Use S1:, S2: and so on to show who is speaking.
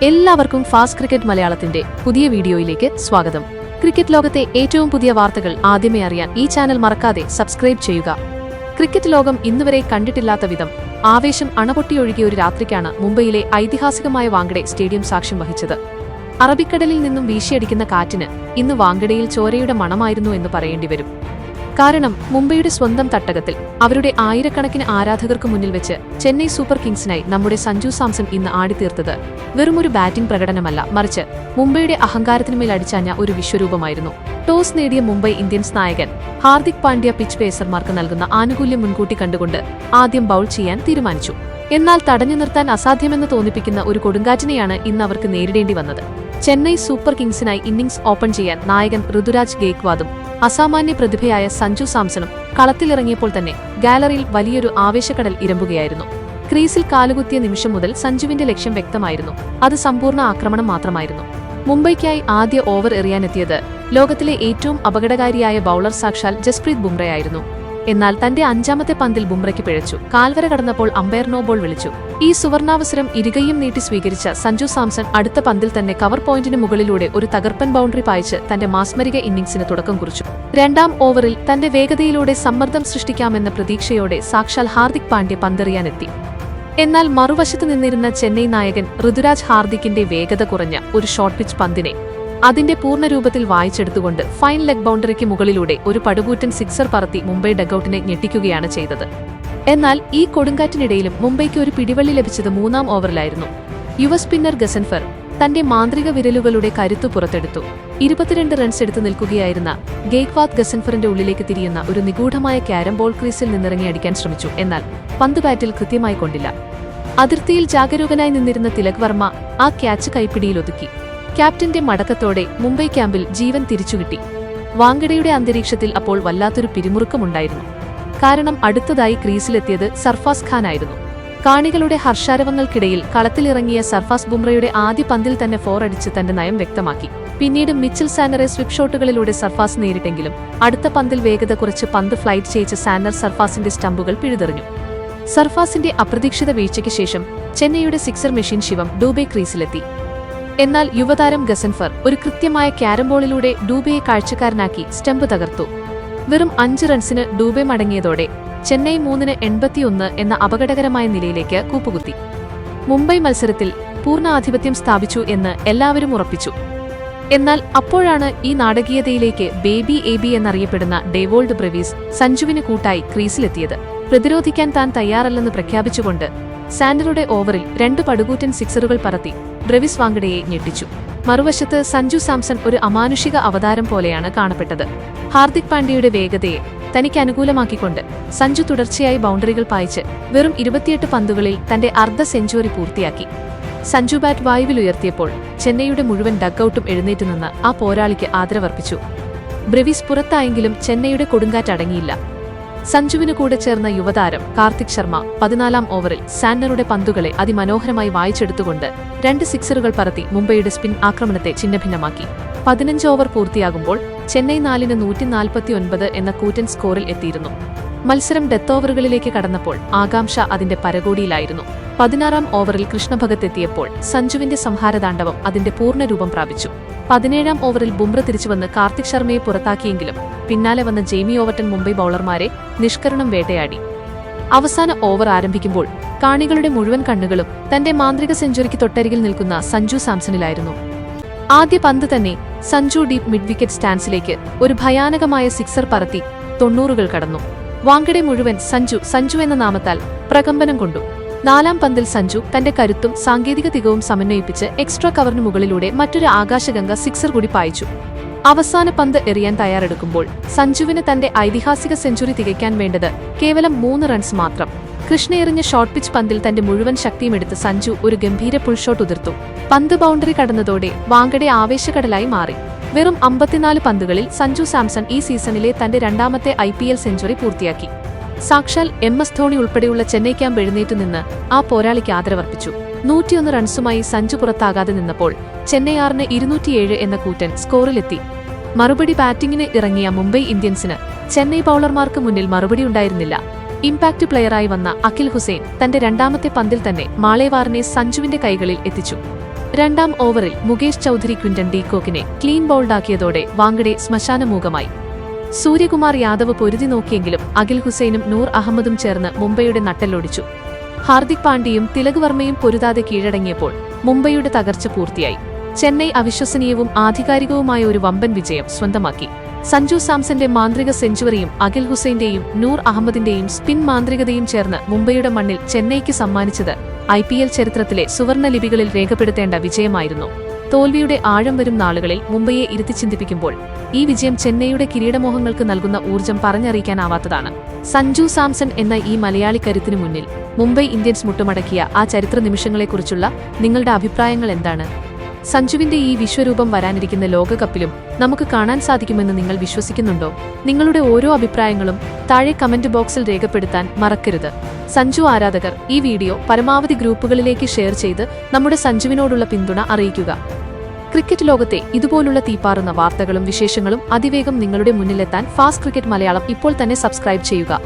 S1: എല്ലാവർക്കും fast cricket മലയാളത്തിന്റെ പുതിയ വീഡിയോയിലേക്ക് സ്വാഗതം. ക്രിക്കറ്റ് ലോകത്തെ ഏറ്റവും പുതിയ വാർത്തകൾ ആദ്യമേ അറിയാൻ ഈ ചാനൽ മറക്കാതെ സബ്സ്ക്രൈബ് ചെയ്യുക. ക്രിക്കറ്റ് ലോകം ഇന്നുവരെ കണ്ടിട്ടില്ലാത്ത വിധം ആവേശം അണപൊട്ടിയൊഴുകിയ ഒരു രാത്രിക്കാണ് മുംബൈയിലെ ഐതിഹാസികമായ വാങ്കഡെ സ്റ്റേഡിയം സാക്ഷ്യം വഹിച്ചത്. അറബിക്കടലിൽ നിന്നും വീശിയടിക്കുന്ന കാറ്റിന് ഇന്ന് വാങ്കഡയിൽ ചോരയുടെ മണമായിരുന്നു എന്ന് പറയേണ്ടിവരും. കാരണം മുംബൈയുടെ സ്വന്തം തട്ടകത്തിൽ അവരുടെ ആയിരക്കണക്കിന് ആരാധകർക്ക് മുന്നിൽ വെച്ച് ചെന്നൈ സൂപ്പർ കിങ്സിനായി നമ്മുടെ സഞ്ജു സാംസൺ ഇന്ന് ആടിത്തീർത്തത് വെറുമൊരു ബാറ്റിംഗ് പ്രകടനമല്ല, മറിച്ച് മുംബൈയുടെ അഹങ്കാരത്തിനുമേൽ അടിച്ചാഞ്ഞ ഒരു വിശ്വരൂപമായിരുന്നു. ടോസ് നേടിയ മുംബൈ ഇന്ത്യൻസ് നായകൻ ഹാർദിക് പാണ്ഡ്യ പിച്ച് പേസർമാർക്ക് നൽകുന്ന ആനുകൂല്യം മുൻകൂട്ടി കണ്ടുകൊണ്ട് ആദ്യം ബൌൾ ചെയ്യാൻ തീരുമാനിച്ചു. എന്നാൽ തടഞ്ഞു നിർത്താൻ അസാധ്യമെന്ന് തോന്നിപ്പിക്കുന്ന ഒരു കൊടുങ്കാറ്റിനെയാണ് ഇന്ന് അവർക്ക് നേരിടേണ്ടി വന്നത്. ചെന്നൈ സൂപ്പർ കിങ്സിനായി ഇന്നിംഗ്സ് ഓപ്പൺ ചെയ്യാൻ നായകൻ ഋതുരാജ് ഗേക്വാദും അസാമാന്യ പ്രതിഭയായ സഞ്ജു സാംസണും കളത്തിലിറങ്ങിയപ്പോൾ തന്നെ ഗാലറിയിൽ വലിയൊരു ആവേശക്കടൽ ഇരമ്പുകയായിരുന്നു. ക്രീസിൽ കാലുകുത്തിയ നിമിഷം മുതൽ സഞ്ജുവിന്റെ ലക്ഷ്യം വ്യക്തമായിരുന്നു. അത് സമ്പൂർണ്ണ ആക്രമണം മാത്രമായിരുന്നു. മുംബൈക്കായി ആദ്യ ഓവർ എറിയാനെത്തിയത് ലോകത്തിലെ ഏറ്റവും അപകടകാരിയായ ബൌളർ സാക്ഷാൽ ജസ്പ്രീത് ബുംറയായിരുന്നു. എന്നാൽ തന്റെ അഞ്ചാമത്തെ പന്തിൽ ബുംറയ്ക്ക് പിഴച്ചു. കാൽവര കടന്നപ്പോൾ അമ്പയർ നോ ബോൾ വിളിച്ചു. ഈ സുവർണാവസരം ഇരുകൈയും നീട്ടി സ്വീകരിച്ച സഞ്ജു സാംസൺ അടുത്ത പന്തിൽ തന്നെ കവർ പോയിന്റിന് മുകളിലൂടെ ഒരു തകർപ്പൻ ബൗണ്ടറി പായിച്ച് തന്റെ മാസ്മരിക ഇന്നിംഗ്സിന് തുടക്കം കുറിച്ചു. രണ്ടാം ഓവറിൽ തന്റെ വേഗതയിലൂടെ സമ്മർദ്ദം സൃഷ്ടിക്കാമെന്ന പ്രതീക്ഷയോടെ സാക്ഷാൽ ഹാർദിക് പാണ്ഡ്യ പന്തെറിയാനെത്തി. എന്നാൽ മറുവശത്ത് നിന്നിരുന്ന ചെന്നൈ നായകൻ ഋതുരാജ് ഹാർദിക്കിന്റെ വേഗത കുറഞ്ഞ ഒരു ഷോർട്ട് പിച്ച് പന്തിനെ അതിന്റെ പൂർണ്ണരൂപത്തിൽ വായിച്ചെടുത്തുകൊണ്ട് ഫൈൻ ലെഗ് ബൗണ്ടറിക്ക് മുകളിലൂടെ ഒരു പടുകൂറ്റൻ സിക്സർ പറത്തി മുംബൈ ഡഗ്ഔട്ടിനെ ഞെട്ടിക്കുകയാണ് ചെയ്തത്. എന്നാൽ ഈ കൊടുങ്കാറ്റിനിടയിലും മുംബൈക്ക് ഒരു പിടിവള്ളി ലഭിച്ചത് മൂന്നാം ഓവറിലായിരുന്നു. യുവ സ്പിന്നർ ഗസൻഫർ തന്റെ മാന്ത്രിക വിരലുകളുടെ കരുത്തു പുറത്തെടുത്തു. 22 റൺസ് എടുത്തു നിൽക്കുകയായിരുന്ന ഗേക്വാദ് ഗസൻഫറിന്റെ ഉള്ളിലേക്ക് തിരിയുന്ന ഒരു നിഗൂഢമായ ക്യാരം ബോൾ ക്രീസിൽ നിന്നിറങ്ങി അടിക്കാൻ ശ്രമിച്ചു. എന്നാൽ പന്ത് ബാറ്റിൽ കൃത്യമായി കൊണ്ടില്ല. അതിർത്തിയിൽ ജാഗരൂകനായി നിന്നിരുന്ന തിലക് വർമ്മ ആ ക്യാച്ച് കൈപ്പിടിയിലൊതുക്കി. ക്യാപ്റ്റന്റെ മടക്കത്തോടെ മുംബൈ ക്യാമ്പിൽ ജീവൻ തിരിച്ചുകിട്ടി. വാങ്കഡയുടെ അന്തരീക്ഷത്തിൽ അപ്പോൾ വല്ലാത്തൊരു പിരിമുറുക്കമുണ്ടായിരുന്നു. കാരണം അടുത്തതായി ക്രീസിലെത്തിയത് സർഫാസ് ഖാൻ ആയിരുന്നു. കാണികളുടെ ഹർഷാരവങ്ങൾക്കിടയിൽ കളത്തിലിറങ്ങിയ സർഫാസ് ബുംറയുടെ ആദ്യ പന്തിൽ തന്നെ ഫോർ അടിച്ച് തന്റെ നയം വ്യക്തമാക്കി. പിന്നീട് മിച്ചൽ സാനറെ സ്വിപ്പ് ഷോട്ടുകളിലൂടെ സർഫാസ് നേരിട്ടെങ്കിലും അടുത്ത പന്തിൽ വേഗത കുറച്ച് പന്ത് ഫ്ലൈറ്റ് ചെയ്യിച്ച സാനർ സർഫാസിന്റെ സ്റ്റമ്പുകൾ പിഴുതെറിഞ്ഞു. സർഫാസിന്റെ അപ്രതീക്ഷിത വീഴ്ചയ്ക്ക് ശേഷം ചെന്നൈയുടെ സിക്സർ മെഷീൻ ശിവം ഡൂബെ ക്രീസിലെത്തി. എന്നാൽ യുവതാരം ഗസൻഫർ ഒരു കൃത്യമായ ക്യാരം ബോളിലൂടെ ഡൂബെയെ കാഴ്ചക്കാരനാക്കി സ്റ്റമ്പ് തകർത്തു. വെറും 5 റൺസിന് ഡൂബെ മടങ്ങിയതോടെ ചെന്നൈ 3-81 എന്ന അപകടകരമായ നിലയിലേക്ക് കൂപ്പുകുത്തി. മുംബൈ മത്സരത്തിൽ പൂർണ്ണ ആധിപത്യം സ്ഥാപിച്ചു എന്ന് എല്ലാവരും ഉറപ്പിച്ചു. എന്നാൽ അപ്പോഴാണ് ഈ നാടകീയതയിലേക്ക് ബേബി എബി എന്നറിയപ്പെടുന്ന ഡേവോൾഡ് ബ്രെവീസ് സഞ്ജുവിന് കൂട്ടായി ക്രീസിലെത്തിയത്. പ്രതിരോധിക്കാൻ താൻ തയ്യാറല്ലെന്ന് പ്രഖ്യാപിച്ചുകൊണ്ട് സാൻഡറുടെ ഓവറിൽ 2 പടുകൂറ്റൻ സിക്സറുകൾ പറത്തി ബ്രെവിസ് വാങ്കഡയെ ഞെട്ടിച്ചു. മറുവശത്ത് സഞ്ജു സാംസൺ ഒരു അമാനുഷിക അവതാരം പോലെയാണ് കാണപ്പെട്ടത്. ഹാർദിക് പാണ്ഡ്യയുടെ വേഗതയെ തനിക്ക് അനുകൂലമാക്കിക്കൊണ്ട് സഞ്ജു തുടർച്ചയായി ബൗണ്ടറികൾ പായിച്ച് വെറും 28 പന്തുകളിൽ തന്റെ അർദ്ധ സെഞ്ചുറി പൂർത്തിയാക്കി. സഞ്ജു ബാറ്റ് വായുവിലുയർത്തിയപ്പോൾ ചെന്നൈയുടെ മുഴുവൻ ഡഗ്ഔട്ടും എഴുന്നേറ്റുനിന്ന് ആ പോരാളിക്ക് ആദരവർപ്പിച്ചു. ബ്രെവിസ് പുറത്തായെങ്കിലും ചെന്നൈയുടെ കൊടുങ്കാറ്റ് അടങ്ങിയില്ല. സഞ്ജുവിനു കൂടെ ചേർന്ന യുവതാരം കാർത്തിക് ശർമ്മ 14-ാം ഓവറിൽ സാന്നറുടെ പന്തുകളെ അതിമനോഹരമായി വായിച്ചെടുത്തുകൊണ്ട് 2 സിക്സറുകൾ പറത്തി മുംബൈയുടെ സ്പിൻ ആക്രമണത്തെ ഛിന്നഭിന്നമാക്കി. 15 ഓവർ പൂർത്തിയാകുമ്പോൾ ചെന്നൈ 4-149 എന്ന കൂറ്റൻ സ്കോറിൽ എത്തിയിരുന്നു. മത്സരം ഡെത്ത് ഓവറുകളിലേക്ക് കടന്നപ്പോൾ ആകാംക്ഷ അതിന്റെ പരകോടിയിലായിരുന്നു. 16-ാം ഓവറിൽ കൃഷ്ണഭഗത് എത്തിയപ്പോൾ സഞ്ജുവിന്റെ സംഹാരതാണ്ഡവം അതിന്റെ പൂർണ്ണരൂപം പ്രാപിച്ചു. 17-ാം ഓവറിൽ ബുംറ തിരിച്ചുവന്ന് കാർത്തിക് ശർമ്മയെ പുറത്താക്കിയെങ്കിലും പിന്നാലെ വന്ന ജെയ്മി ഓവർട്ടൺ മുംബൈ ബൌളർമാരെ നിഷ്കരുണം വേട്ടയാടി. അവസാന ഓവർ ആരംഭിക്കുമ്പോൾ കാണികളുടെ മുഴുവൻ കണ്ണുകളും തന്റെ മാന്ത്രിക സെഞ്ചുറിക്ക് തൊട്ടരികിൽ നിൽക്കുന്ന സഞ്ജു സാംസണിലായിരുന്നു. ആദ്യ പന്ത് തന്നെ സഞ്ജു ഡീപ് മിഡ് വിക്കറ്റ് സ്റ്റാൻസിലേക്ക് ഒരു ഭയാനകമായ സിക്സർ പറത്തി 90 കടന്നു. വാങ്കഡെ മുഴുവൻ സഞ്ജു എന്ന നാമത്താൽ പ്രകമ്പനം കൊണ്ടു. 4-ാം പന്തിൽ സഞ്ജു തന്റെ കരുത്തും സാങ്കേതിക തികവും സമന്വയിപ്പിച്ച് എക്സ്ട്രാ കവറിന് മുകളിലൂടെ മറ്റൊരു ആകാശഗംഗ സിക്സർ കൂടി പായിച്ചു. അവസാന പന്ത് എറിയാൻ തയ്യാറെടുക്കുമ്പോൾ സഞ്ജുവിന് തന്റെ ഐതിഹാസിക സെഞ്ചുറി തികയ്ക്കാൻ വേണ്ടത് കേവലം 3 റൺസ് മാത്രം. കൃഷ്ണ എറിഞ്ഞ ഷോർട്ട് പിച്ച് പന്തിൽ തന്റെ മുഴുവൻ ശക്തിയുമെടുത്ത് സഞ്ജു ഒരു ഗംഭീര പുൾഷോട്ട് ഉതിർത്തു. പന്ത് ബൗണ്ടറി കടന്നതോടെ വാങ്കഡെ ആവേശക്കടലായി മാറി. വെറും 54 പന്തുകളിൽ സഞ്ജു സാംസൺ ഈ സീസണിലെ തന്റെ 2ാമത്തെ IPL സെഞ്ചുറി പൂർത്തിയാക്കി. സാക്ഷാൽ MS ധോണി ഉൾപ്പെടെയുള്ള ചെന്നൈ ക്യാമ്പ് എഴുന്നേറ്റുനിന്ന് ആ പോരാളിക്ക് ആദരവർപ്പിച്ചു. 101 റൺസുമായി സഞ്ജു പുറത്താകാതെ നിന്നപ്പോൾ ചെന്നൈ 207 എന്ന കൂറ്റൻ സ്കോറിലെത്തി. മറുപടി ബാറ്റിംഗിന് ഇറങ്ങിയ മുംബൈ ഇന്ത്യൻസിന് ചെന്നൈ ബൌളർമാർക്ക് മുന്നിൽ മറുപടിയുണ്ടായിരുന്നില്ല. ഇംപാക്ട് പ്ലെയറായി വന്ന അഖിൽ ഹുസൈൻ തന്റെ 2ാമത്തെ പന്തിൽ തന്നെ മാളേവാറിനെ സഞ്ജുവിന്റെ കൈകളിൽ എത്തിച്ചു. രണ്ടാം ഓവറിൽ മുകേഷ് ചൌധരി ക്വിന്റൺ ഡി കോക്കിനെ ക്ലീൻ ബൗൾഡാക്കിയതോടെ വാങ്കഡെ ശ്മശാനമൂകമായി. സൂര്യകുമാർ യാദവ് പൊരുതി നോക്കിയെങ്കിലും അഖിൽ ഹുസൈനും നൂർ അഹമ്മദും ചേർന്ന് മുംബൈയുടെ നട്ടെല്ലൊടിച്ചു. ഹാർദിക് പാണ്ഡ്യയും തിലക് വർമ്മയും പൊരുതാതെ കീഴടങ്ങിയപ്പോൾ മുംബൈയുടെ തകർച്ച പൂർത്തിയായി. ചെന്നൈ അവിശ്വസനീയവും ആധികാരികവുമായ ഒരു വമ്പൻ വിജയം സ്വന്തമാക്കി. സഞ്ജു സാംസന്റെ മാന്ത്രിക സെഞ്ചുറിയും അഖിൽ ഹുസൈന്റെയും നൂർ അഹമ്മദിന്റെയും സ്പിൻ മാന്ത്രികതയും ചേർന്ന് മുംബൈയുടെ മണ്ണിൽ ചെന്നൈക്ക് സമ്മാനിച്ചത് IPL ചരിത്രത്തിലെ സുവർണ ലിപികളിൽ രേഖപ്പെടുത്തേണ്ട വിജയമായിരുന്നു. തോൽവിയുടെ ആഴം വരും നാളുകളിൽ മുംബൈയെ ഇരുത്തിച്ചിന്തിപ്പിക്കുമ്പോൾ ഈ വിജയം ചെന്നൈയുടെ കിരീടമോഹങ്ങൾക്ക് നൽകുന്ന ഊർജ്ജം പറഞ്ഞറിയിക്കാനാവാത്തതാണ്. സഞ്ജു സാംസൺ എന്ന ഈ മലയാളി കരുത്തിനു മുന്നിൽ മുംബൈ ഇന്ത്യൻസ് മുട്ടുമടക്കിയ ആ ചരിത്ര നിമിഷങ്ങളെക്കുറിച്ചുള്ള നിങ്ങളുടെ അഭിപ്രായങ്ങൾ എന്താണ്? സഞ്ജുവിന്റെ ഈ വിശ്വരൂപം വരാനിരിക്കുന്ന ലോകകപ്പിലും നമുക്ക് കാണാൻ സാധിക്കുമെന്ന് നിങ്ങൾ വിശ്വസിക്കുന്നുണ്ടോ? നിങ്ങളുടെ ഓരോ അഭിപ്രായങ്ങളും താഴെ കമന്റ് ബോക്സിൽ രേഖപ്പെടുത്താൻ മറക്കരുത്. സഞ്ജു ആരാധകർ ഈ വീഡിയോ പരമാവധി ഗ്രൂപ്പുകളിലേക്ക് ഷെയർ ചെയ്ത് നമ്മുടെ സഞ്ജുവിനോടുള്ള പിന്തുണ അറിയിക്കുക. ക്രിക്കറ്റ് ലോകത്തെ ഇതുപോലുള്ള തീപ്പാറുന്ന വാർത്തകളും വിശേഷങ്ങളും അതിവേഗം നിങ്ങളുടെ മുന്നിലെത്താൻ ഫാസ്റ്റ് ക്രിക്കറ്റ് മലയാളം ഇപ്പോൾ തന്നെ സബ്സ്ക്രൈബ് ചെയ്യുക.